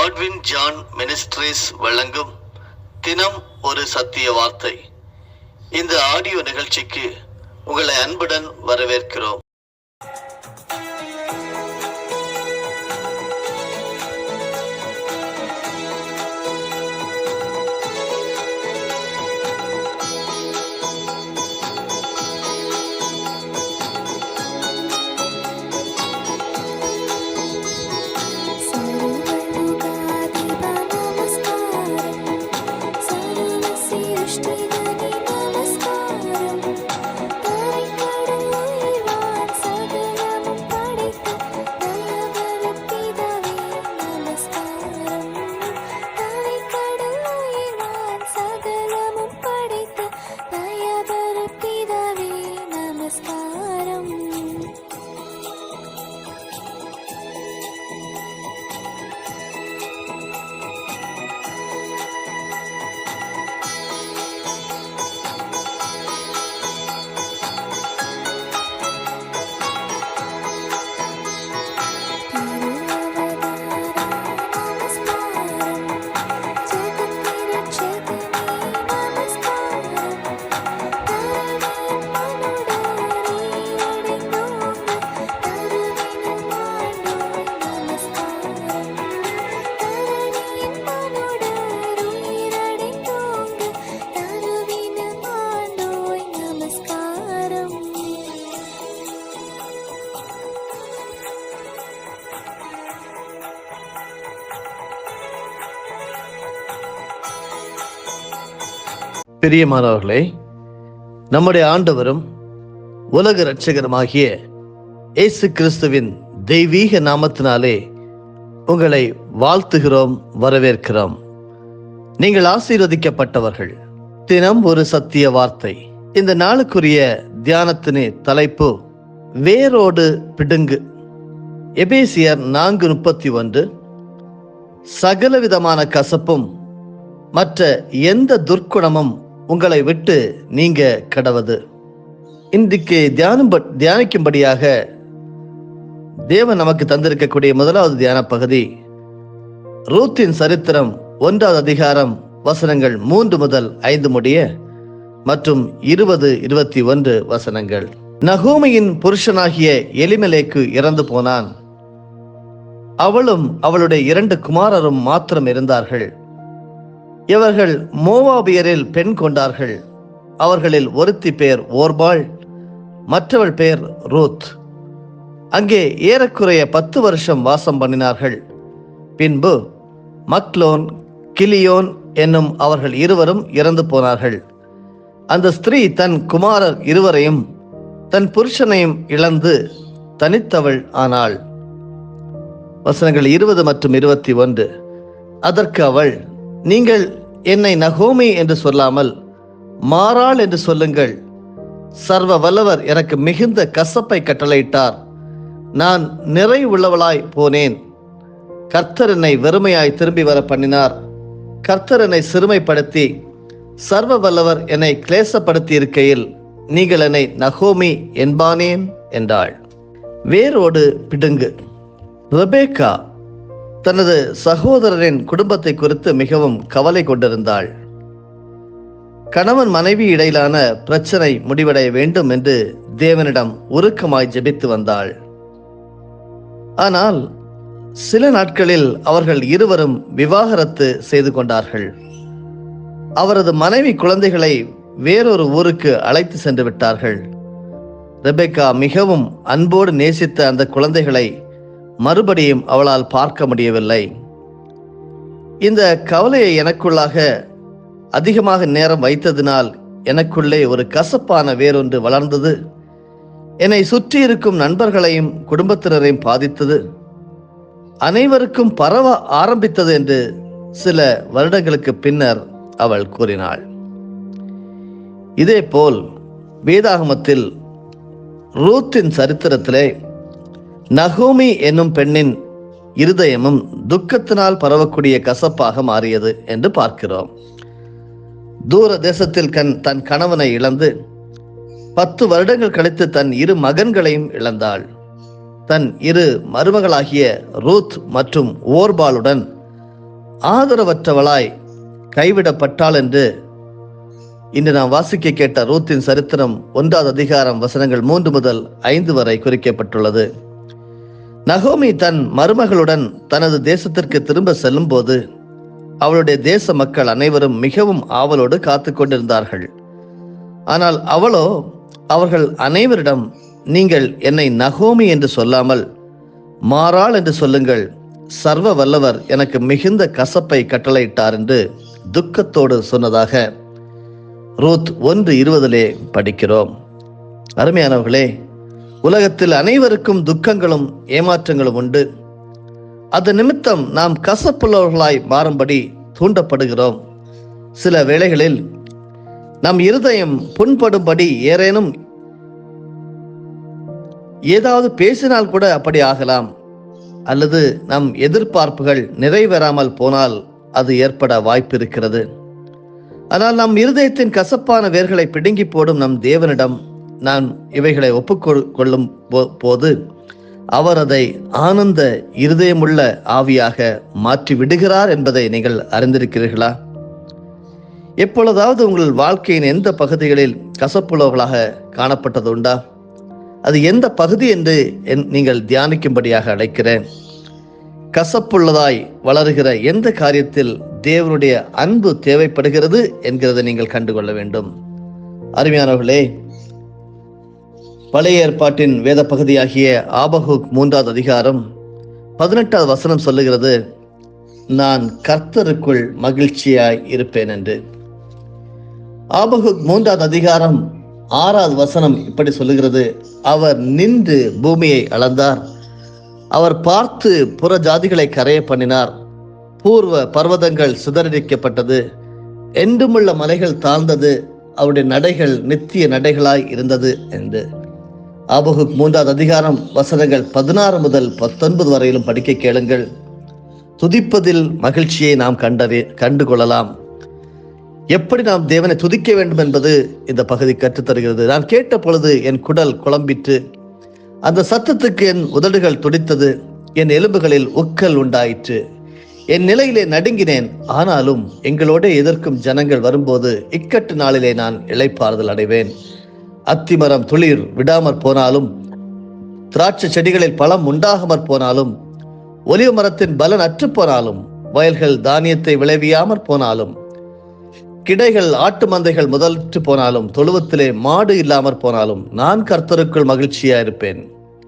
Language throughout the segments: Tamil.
காட்வின் ஜான் மினிஸ்ட்ரீஸ் வழங்கும் தினம் ஒரு சத்திய வார்த்தை. இந்த ஆடியோ நிகழ்ச்சிக்கு உங்களை அன்புடன் வரவேற்கிறோம். பிரியமானவர்களே, நம்முடைய ஆண்டவரும் உலக இரட்சகருமாகிய இயேசு கிறிஸ்துவின் தெய்வீக நாமத்தினாலே உங்களை வாழ்த்துகிறோம், வரவேற்கிறோம். நீங்கள் ஆசீர்வதிக்கப்பட்டவர்கள். தினம் ஒரு சத்திய வார்த்தை. இந்த நாளுக்குரிய தியானத்தின் தலைப்பு வேரோடு பிடுங்கு. எபேசியர் 4:31. சகலவிதமான கசப்பும் மற்ற எந்த துர்க்குணமும் உங்களை விட்டு நீங்க கடவது. இன்றைக்கு தியானிக்கும்படியாக தேவன் நமக்கு தந்திருக்கக்கூடிய முதலாவது தியான பகுதி ரூத்தின் சரித்திரம் 1ஆம் அதிகாரம் வசனங்கள் 3 முதல் 5 முடிய மற்றும் 20-21 வசனங்கள். நகோமியின் புருஷனாகிய எலிமெலேக்கு இறந்து போனான். அவளும் அவளுடைய 2 குமாரரும் மாத்திரம் இருந்தார்கள். இவர்கள் மோவாபியரில் பெண் கொண்டார்கள். அவர்களில் ஒருத்தி பேர் ஓர்பாள், மற்றவள் பேர் ரூத். அங்கே ஏறக்குறைய 10 வருஷம் வாசம் பண்ணினார்கள். பின்பு மக்லோன், கிலியோன் என்னும் அவர்கள் இருவரும் இறந்து போனார்கள். அந்த ஸ்திரீ தன் குமாரர் இருவரையும் தன் புருஷனையும் இழந்து தனித்தவள் ஆனாள். வசனங்கள் 20 மற்றும் 21. அதற்கு அவள், நீங்கள் என்னை நகோமி என்று சொல்லாமல் மாறாள் என்று சொல்லுங்கள். சர்வ வல்லவர் எனக்கு மிகுந்த கசப்பை கட்டளையிட்டார். நான் நிறை உள்ளவளாய் போனேன். கர்த்தர் என்னை வெறுமையாய் திரும்பி வர பண்ணினார். கர்த்தர் என்னை சிறுமைப்படுத்தி சர்வ வல்லவர் என்னை கிளேசப்படுத்தி இருக்கையில் நீங்கள் என்னை நகோமி என்பானேன் என்றாள். வேரோடு பிடுங்கு. ரெபேக்கா தனது சகோதரரின் குடும்பத்தை குறித்து மிகவும் கவலை கொண்டிருந்தாள். கணவன் மனைவி இடையிலான பிரச்சனை முடிவடைய வேண்டும் என்று தேவனிடம் உருக்கமாய் ஜெபித்து வந்தாள். ஆனால் சில நாட்களில் அவர்கள் இருவரும் விவாகரத்து செய்து கொண்டார்கள். அவரது மனைவி குழந்தைகளை வேறொரு ஊருக்கு அழைத்து சென்று விட்டார்கள். ரெபெக்கா மிகவும் அன்போடு நேசித்த அந்த குழந்தைகளை மறுபடியும் அவளால் பார்க்க முடியவில்லை. இந்த கவலையை எனக்குள்ளாக அதிகமாக நேரம் வைத்ததினால் எனக்குள்ளே ஒரு கசப்பான வேறொன்று வளர்ந்தது. என்னை சுற்றி இருக்கும் நண்பர்களையும் குடும்பத்தினரையும் பாதித்தது. அனைவருக்கும் பரவ ஆரம்பித்தது என்று சில வருடங்களுக்கு பின்னர் அவள் கூறினாள். இதேபோல் வேதாகமத்தில் ரூத்தின் சரித்திரத்திலே நகோமி என்னும் பெண்ணின் இருதயமும் துக்கத்தினால் பரவக்கூடிய கசப்பாக மாறியது என்று பார்க்கிறோம். தூர தேசத்தில் தன் கணவனை இழந்து 10 வருடங்கள் கழித்து தன் 2 மகன்களையும் இழந்தாள். தன் 2 மருமகளாகிய ரூத் மற்றும் ஓர்பாலுடன் ஆதரவற்றவளாய் கைவிடப்பட்டாள் என்று இன்று நாம் வாசிக்க கேட்ட ரூத்தின் சரித்திரம் 1வது அதிகாரம் வசனங்கள் 3 முதல் 5 வரை குறிக்கப்பட்டுள்ளது. நகோமி தன் மருமகளுடன் தனது தேசத்திற்கு திரும்ப செல்லும் போது அவளுடைய தேச மக்கள் அனைவரும் மிகவும் ஆவலோடு காத்து கொண்டிருந்தார்கள். ஆனால் அவளோ அவர்கள் அனைவரிடம், நீங்கள் என்னை நகோமி என்று சொல்லாமல் மாறாள் என்று சொல்லுங்கள், சர்வ வல்லவர் எனக்கு மிகுந்த கசப்பை கட்டளையிட்டார் என்று துக்கத்தோடு சொன்னதாக ரூத் 1:20 படிக்கிறோம். அருமையானவர்களே, உலகத்தில் அனைவருக்கும் துக்கங்களும் ஏமாற்றங்களும் உண்டு. அது நிமித்தம் நாம் கசப்புள்ளவர்களாய் மாறும்படி தூண்டப்படுகிறோம். சில வேளைகளில் நம் இருதயம் புண்படும்படி ஏறேனும் ஏதாவது பேசினால் கூட அப்படி ஆகலாம். அல்லது நம் எதிர்பார்ப்புகள் நிறைவேறாமல் போனால் அது ஏற்பட வாய்ப்பு இருக்கிறது. ஆனால் நம் இருதயத்தின் கசப்பான வேர்களை பிடுங்கி போடும் நம் தேவனிடம் நான் இவைகளை ஒப்புக்கொள்ளும் போது அவர் அதை ஆனந்த இருதயமுள்ள ஆவியாக மாற்றி விடுகிறார் என்பதை நீங்கள் அறிந்திருக்கிறீர்களா? எப்பொழுதாவது உங்கள் வாழ்க்கையின் எந்த பகுதிகளில் கசப்புள்ளவர்களாக காணப்பட்டது உண்டா? அது எந்த பகுதி என்று நீங்கள் தியானிக்கும்படியாக அழைக்கிறேன். கசப்புள்ளதாய் வளருகிற எந்த காரியத்தில் தேவனுடைய அன்பு தேவைப்படுகிறது என்கிறதை நீங்கள் கண்டுகொள்ள வேண்டும். அருமையானவர்களே, பழைய ஏற்பாட்டின் வேத பகுதியாகிய ஆபகுக் 3வது அதிகாரம் 18வது வசனம் சொல்லுகிறது, நான் கர்த்தருக்குள் மகிழ்ச்சியாய் இருப்பேன் என்று. ஆபகுக் 3வது அதிகாரம் 6வது வசனம் இப்படி சொல்லுகிறது, அவர் நின்று பூமியை அளந்தார், அவர் பார்த்து புற ஜாதிகளை கரைய பண்ணினார், பூர்வ பர்வதங்கள் சிதறடிக்கப்பட்டது, என்றுமுள்ள மலைகள் தாழ்ந்தது, அவருடைய நடைகள் நித்திய நடைகளாய் இருந்தது என்று. ஆபகுக் 3வது அதிகாரம் வசனங்கள் 16 முதல் 19 வரையிலும் படிக்க கேளுங்கள். துதிப்பதில் மகிழ்ச்சியை நாம் கண்டுகொள்ளலாம். எப்படி நாம் தேவனை துதிக்க வேண்டும் என்பது இந்த பகுதி கற்றுத்தருகிறது. நான் கேட்ட பொழுது என் குடல் குழம்பிற்று, அந்த சத்தத்துக்கு என் உதடுகள் துடித்தது, என் எலும்புகளில் உக்கல் உண்டாயிற்று, என் நிலையிலே நடுங்கினேன். ஆனாலும் எங்களோட எதிர்க்கும் ஜனங்கள் வரும்போது இக்கட்டு நாளிலே நான் இளைப்பாறுதல் அடைவேன். அத்திமரம் துளிர் விடாமற் போனாலும், திராட்சை செடிகளில் பழம் உண்டாகாமற் போனாலும், ஒலிவ மரத்தின் பலன் அற்று போனாலும், வயல்கள் தானியத்தை விளைவியாமற் போனாலும், கிடைகள் ஆட்டு மந்தைகள் முதலற்று போனாலும், தொழுவத்திலே மாடு இல்லாமற் போனாலும், நான் கர்த்தருக்குள் மகிழ்ச்சியா இருப்பேன்.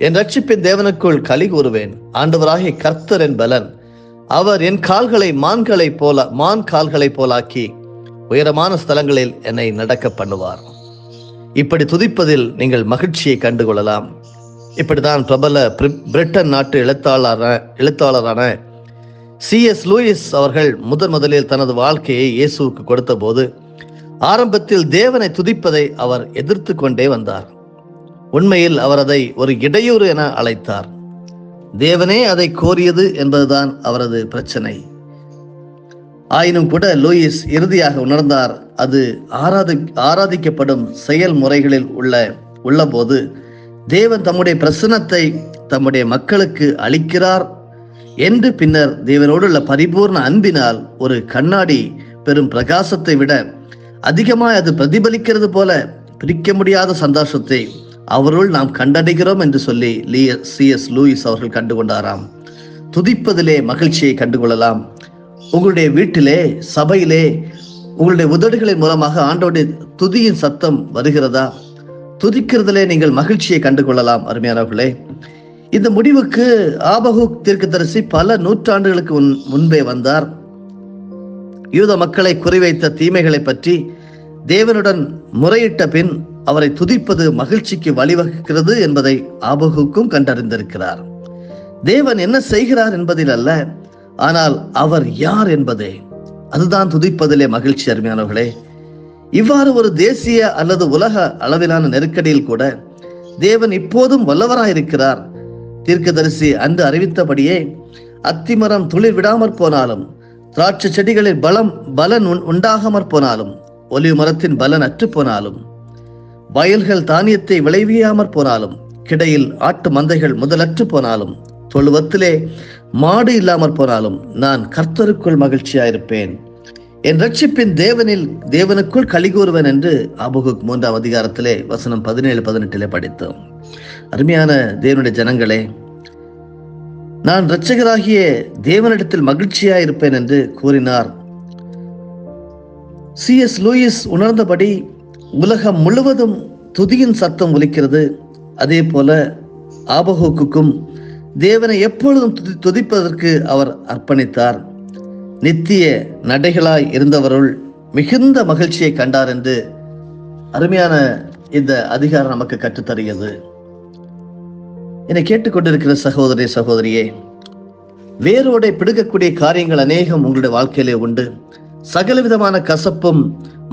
என் ரட்சிப்பின் தேவனுக்குள் களி கூறுவேன். ஆண்டவராகிய கர்த்தர் என் பலன். அவர் என் கால்களை மான் கால்களை போலாக்கி உயரமான ஸ்தலங்களில் என்னை நடக்க பண்ணுவார். இப்படி துதிப்பதில் நீங்கள் மகிழ்ச்சியை கண்டுகொள்ளலாம். இப்படிதான் பிரபல பிரிட்டன் நாட்டு எழுத்தாளரான C.S. லூயிஸ் அவர்கள் முதலில் தனது வாழ்க்கையை இயேசுவுக்கு கொடுத்த போது ஆரம்பத்தில் தேவனை துதிப்பதை அவர் எதிர்த்து கொண்டே வந்தார். உண்மையில் அவர் அதை ஒரு இடையூறு என அழைத்தார். தேவனே அதை கோரியது என்பதுதான் அவரது பிரச்சனை. ஆயினும் கூட லூயிஸ் இறுதியாக உணர்ந்தார், அது ஆராதிக்கப்படும் செயல்முறைகளில் உள்ள போது தேவன் தம்முடைய பிரசன்னத்தை தம்முடைய மக்களுக்கு அளிக்கிறார் என்று. பின்னர் தேவனோடுள்ள பரிபூர்ண அன்பினால் ஒரு கண்ணாடி பெரும் பிரகாசத்தை விட அதிகமாய் அது பிரதிபலிக்கிறது போல பிரிக்க முடியாத சந்தோஷத்தை அவருள் நாம் கண்டடைகிறோம் என்று சொல்லி C.S. லூயிஸ் அவர்கள் கண்டுகொண்டாராம். துதிப்பதிலே மகிழ்ச்சியை கண்டுகொள்ளலாம். உங்களுடைய வீட்டிலே, சபையிலே, உங்களுடைய உதடுகளின் மூலமாக ஆண்டவருடைய துதியின் சத்தம் வருகிறதா? துதிக்கிறதிலே நீங்கள் மகிழ்ச்சியை கண்டுகொள்ளலாம். அருமையானவர்களே, இந்த முடிவுக்கு ஆபகுக் தீர்க்கதரிசி பல நூற்றாண்டுகளுக்கு முன்பே வந்தார். யூத மக்களை குறிவைத்த தீமைகளை பற்றி தேவனுடன் முறையிட்ட பின் அவரை துதிப்பது மகிழ்ச்சிக்கு வழிவகுக்கிறது என்பதை ஆபகுக்கும் கண்டறிந்திருக்கிறார். தேவன் என்ன செய்கிறார் என்பதில் அல்ல, ஆனால் அவர் யார் என்பதே, அதுதான் துதிப்பதிலே மகிழ்ச்சி. அருமையானவர்களே, இவ்வாறு ஒரு தேசிய அல்லது உலக அளவிலான நெருக்கடியில் கூட தேவன் இப்போதும் வல்லவராயிருக்கிறார். தீர்க்கதரிசி அன்று அறிவித்தபடியே அத்திமரம் துளிர் விடாமற் போனாலும், திராட்சை செடிகளில் பலன் உண்டாகாமற் போனாலும், ஒலிவ மரத்தின் பலன் அற்று போனாலும், வயல்கள் தானியத்தை விளைவியாமற் போனாலும், கிடையில் ஆட்டு மந்தைகள் முதலற்று போனாலும், தொழுவத்திலே மாடு இல்லாமற் போனாலும் நான் கர்த்தருக்குள் மகிழ்ச்சியாயிருப்பேன், என் ரட்சிப்பின் தேவனுக்குள் கலிகூறுவன் என்று ஆபகுக் 3ஆம் அதிகாரத்திலே வசனம் 17-18 படித்தோம். அருமையான தேவனுடைய ஜனங்களே, நான் இரட்சகராகிய தேவனிடத்தில் மகிழ்ச்சியாயிருப்பேன் என்று கூறினார். C.S. லூயிஸ் உணர்ந்தபடி உலகம் முழுவதும் துதியின் சத்தம் ஒலிக்கிறது. அதே போல ஆபகுக்கும் தேவனை எப்பொழுதும் துதிப்பதற்கு அவர் அர்ப்பணித்தார். நித்திய நடைகளாய் இருந்தவருள் மிகுந்த மகிழ்ச்சியை கண்டார் என்று அருமையான இந்த அதிகாரம் நமக்கு கற்றுத்தருகிறது. என்னை கேட்டுக்கொண்டிருக்கிற சகோதரி சகோதரியே, வேரோடை பிடுங்கக்கூடிய காரியங்கள் அநேகம் உங்களுடைய வாழ்க்கையிலே உண்டு. சகலவிதமான கசப்பும்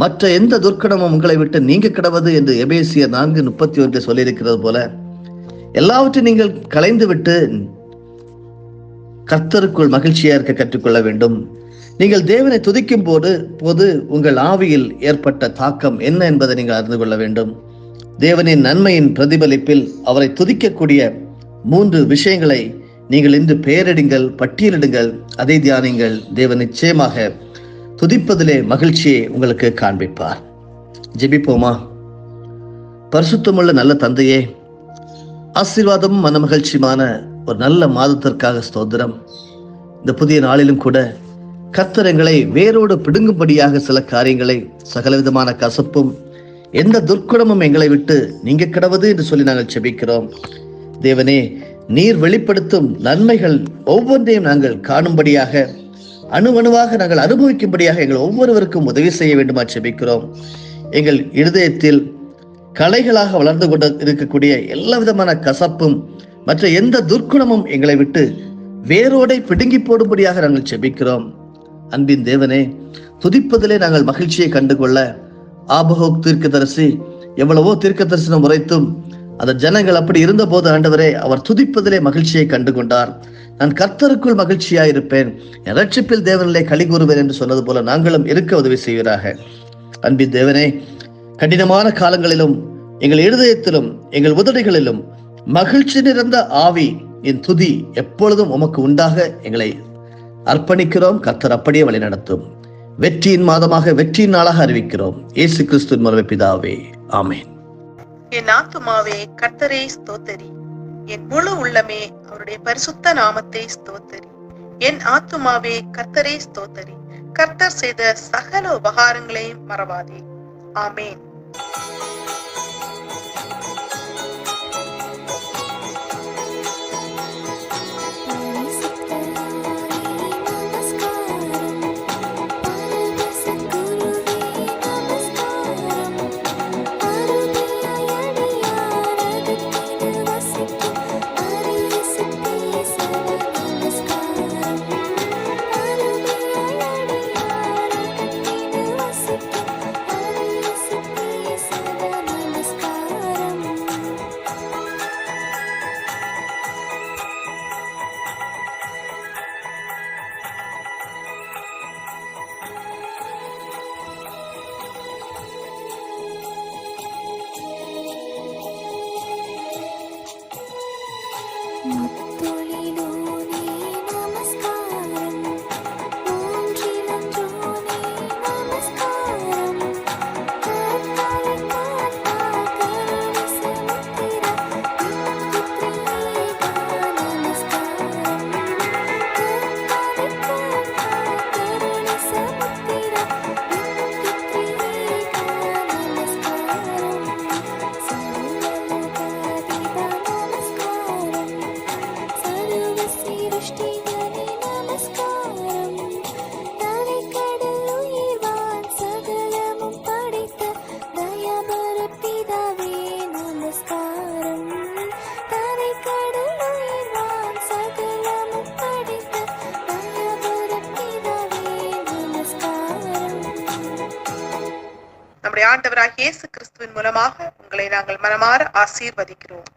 மற்ற எந்த துர்க்கணமும் உங்களை விட்டு நீங்க கிடவது என்று எபேசியர் 4:31 சொல்லியிருக்கிறது போல எல்லாவற்றையும் நீங்கள் களைந்து விட்டு கர்த்தருக்குள் மகிழ்ச்சியா இருக்க கற்றுக்கொள்ள வேண்டும். நீங்கள் தேவனை துதிக்கும் போது உங்கள் ஆவியில் ஏற்பட்ட தாக்கம் என்ன என்பதை நீங்கள் அறிந்து கொள்ள வேண்டும். தேவனின் நன்மையின் பிரதிபலிப்பில் அவரை துதிக்கக்கூடிய 3 விஷயங்களை நீங்கள் இன்று பெயரிடுங்கள், பட்டியலிடுங்கள், அதை தியானிங்கள். தேவன் நிச்சயமாக துதிப்பதிலே மகிழ்ச்சியை உங்களுக்கு காண்பிப்பார். ஜெபிப்போமா? பரிசுத்தமுள்ள நல்ல தந்தையே, ஆசீர்வாதமும் மன மகிழ்ச்சியுமான ஒரு நல்ல மாதத்திற்காக ஸ்தோத்திரம். இந்த புதிய நாளிலும் கூட கர்த்தர் எங்களை வேரோடு பிடுங்கும்படியாக சில காரியங்களை, சகலவிதமான கசப்பும் எந்த துர்க்குணமும் எங்களை விட்டு நீங்க கிடவது என்று சொல்லி நாங்கள் ஜெபிக்கிறோம். தேவனே, நீர் வெளிப்படுத்தும் நன்மைகள் ஒவ்வொன்றையும் நாங்கள் காணும்படியாக, அணுவாக நாங்கள் அனுபவிக்கும்படியாக எங்கள் ஒவ்வொருவருக்கும் உதவி செய்ய வேண்டுமா ஜெபிக்கிறோம். எங்கள் இருதயத்தில் கலைகளாக வளர்ந்து கொண்டு இருக்கக்கூடிய எல்லா விதமான கசப்பும் மற்ற எந்த துர்க்குணமும் எங்களை விட்டு வேரோடை பிடுங்கி போடும்படியாக நாங்கள் ஜெபிக்கிறோம். அன்பின் தேவனே, துதிப்பதிலே நாங்கள் மகிழ்ச்சியை கண்டுகொள்ள ஆபகுக் தீர்க்கதரிசி எவ்வளவோ தீர்க்க தரிசனம் உரைத்தும் அந்த ஜனங்கள் அப்படி இருந்த போது ஆண்டவரே, அவர் துதிப்பதிலே மகிழ்ச்சியை கண்டுகொண்டார். நான் கர்த்தருக்குள் மகிழ்ச்சியாயிருப்பேன், என் ரட்சிப்பில் தேவனிலே களி கூறுவேன் என்று சொன்னது போல நாங்களும் இருக்க உதவி செய்வீராக. அன்பின் தேவனே, கடினமான காலங்களிலும் எங்கள் இருதயத்திலும் எங்கள் உதடுகளிலும் மகிழ்ச்சி நிறைந்த ஆவி என் துதி எப்பொழுதும் உமக்கு உண்டாக எங்களை அர்ப்பணிக்கிறோம். கர்த்தர் அப்படியே வழி நடத்தும். வெற்றியின் மாதமாக, வெற்றியின் நாளாக அறிவிக்கிறோம். இயேசு கிறிஸ்துவின் மூலமே பிதாவே, ஆமென். என் ஆத்துமாவே கர்த்தரை ஸ்தோத்தரி, என் முழு உள்ளமே அவருடைய பரிசுத்த நாமத்தை ஸ்தோத்தரி. என் ஆத்துமாவே கர்த்தரை ஸ்தோத்தரி, கர்த்தர் செய்த சகல உபகாரங்களையும் மறவாதே. ஆமென். நம்முடைய ஆண்டவராகிய இயேசு கிறிஸ்துவின் மூலமாக உங்களை நாங்கள் மனமாற ஆசீர்வதிக்கிறோம்.